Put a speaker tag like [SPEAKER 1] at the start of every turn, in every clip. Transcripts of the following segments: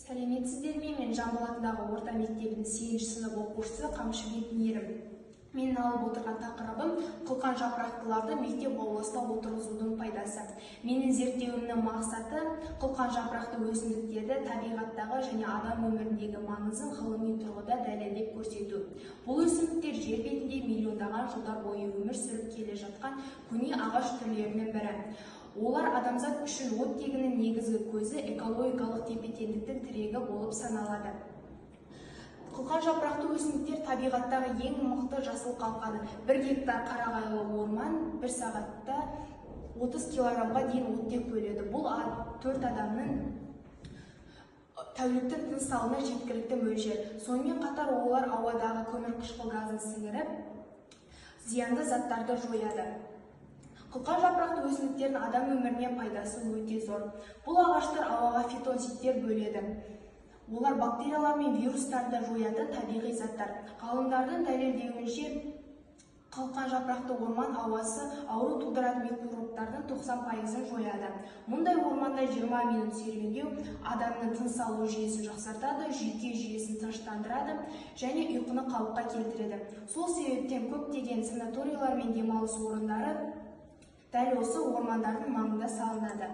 [SPEAKER 1] Сәлеметсіздер ме? Мен Жамбыл атындағы орта мектебінің 8-ші сынып оқушысы Қамшыбек Мейірім. Мен алып отырған тақырыбым қылқан жапырақтыларды мектеп ауласына отырғызудың пайдасы. Менің зерттеуімнің мақсаты қылқан жапырақты өсімдіктерді табиғаттағы және адам өміріндегі маңызын ғылыми тұрғыда дәлелдеп көрсету. Бұл өсімдіктер жер бетінде миллиондаған жылдар бойы өмір сүріп келе жатқан көне ағаш түрлерінің бірі. Олар адамзат үшін оттегінің негізгі көзі, экологиялық тепе-теңдіктің тірегі болып саналады. Қылқан жапырақты өсімдіктер табиғаттағы ең мықты жасыл қалқаны. 1 гектар қарағайлы орман 1 сағатта 30 килограммға дейін оттек бөледі. Бұл 4 адамның тәуліктік тыныс алуына жеткілікті мөлшер. Сонымен қатар олар ауадағы көмірқышқыл газын сіңіріп, зиянды заттарды жояды. Қылқан жапырақты өсімдіктердің адам өміріне пайдасы өте зор. Бұл ағаштар ауаға фитонцидтер бөледі. Олар бактериялар мен вирустарды жоятын табиғи заттар. Ғалымдардың дәлелдеуінше, қылқан жапырақты орман ауасы ауру тудыратын микробтардың 90%-ын жояды. Мұндай орманда 20 минут серуендеу адамның тыныс алу жүйесін жақсартады, жүйке жүйесін тыныштандырады және ұйқыны қалыпқа келтіреді. Сол себептен көптеген санаториялар мен демалыс орындары дәл осы ормандардың маңында салынады.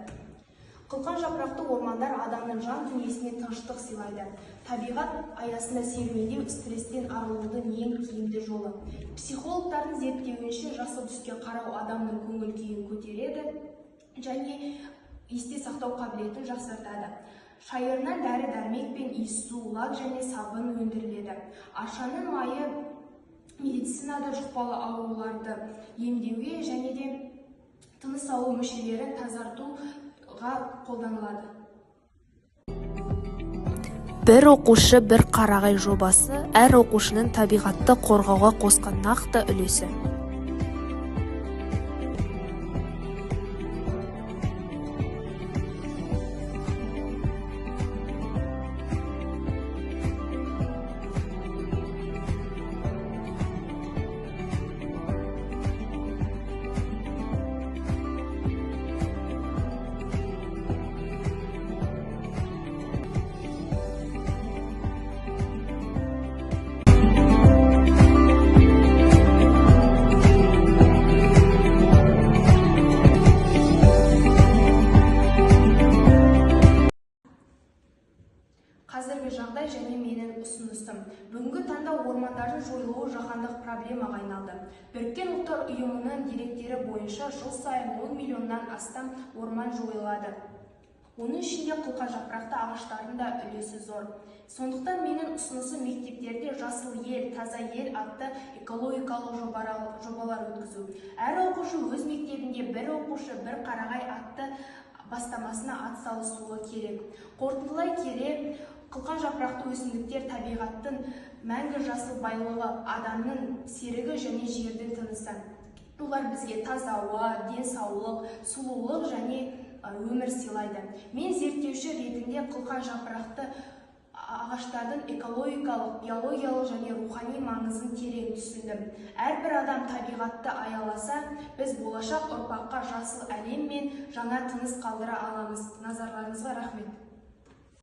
[SPEAKER 1] Қылқан жапырақты ормандар адамның жан дүниесіне тыныштық сыйлайды. Табиғат аясында серуендеу стресстен арылудың ең тиімді жолы. Психологтардың зерттеуінше жасыл түске қарау адамның көңіл күйін көтереді және есте сақтау қабілетін жақсартады. Шайырынан дәрі-дәрмек пен иіссу, лак және сабын өндіріледі. Аршаның майы медицинада жұқпалы ауруларды емдеуге және де тыныс алу мүшелерін тазартуға қолданылады.
[SPEAKER 2] Бір оқушы, бір қарағай жобасы әр оқушының табиғатты қорғауға қосқан нақты үлесі.
[SPEAKER 1] Қазіргі жағдай және менің ұсынысым. Бүгінгі таңда ормандардың жойылуы жаһандық проблемаға айналды. Біріккен ұлттар ұйымының деректері бойынша жыл сайын 10 миллионнан астам орман жойылады. Оның ішінде қылқан жапырақты ағаштардың да үлесі зор. Сондықтан менің ұсынысым мектептерде жасыл ел, таза ел атты экологиялық жобалар өткізу. Әр оқушы өз мектебінде бір оқушы, бір қарағай атты бастамасына атсалысуы керек. Қорытындылай келе, қылқан жапырақты өсімдіктер табиғаттың мәңгі жасыл байлығы, адамның серігі және жердің тынысы. Олар бізге таза ауа, денсаулық, сұлулық және өмір сыйлайды. Мен зерттеуші ретінде қылқан жапырақты ағаштардың экологиялық, биологиялық және рухани маңызын терең түсіндім. Әрбір адам табиғатты аяласа, біз болашақ ұрпаққа жасыл әлем мен жаңа тыныс қалдыра аламыз. Назарларыңызға рахмет.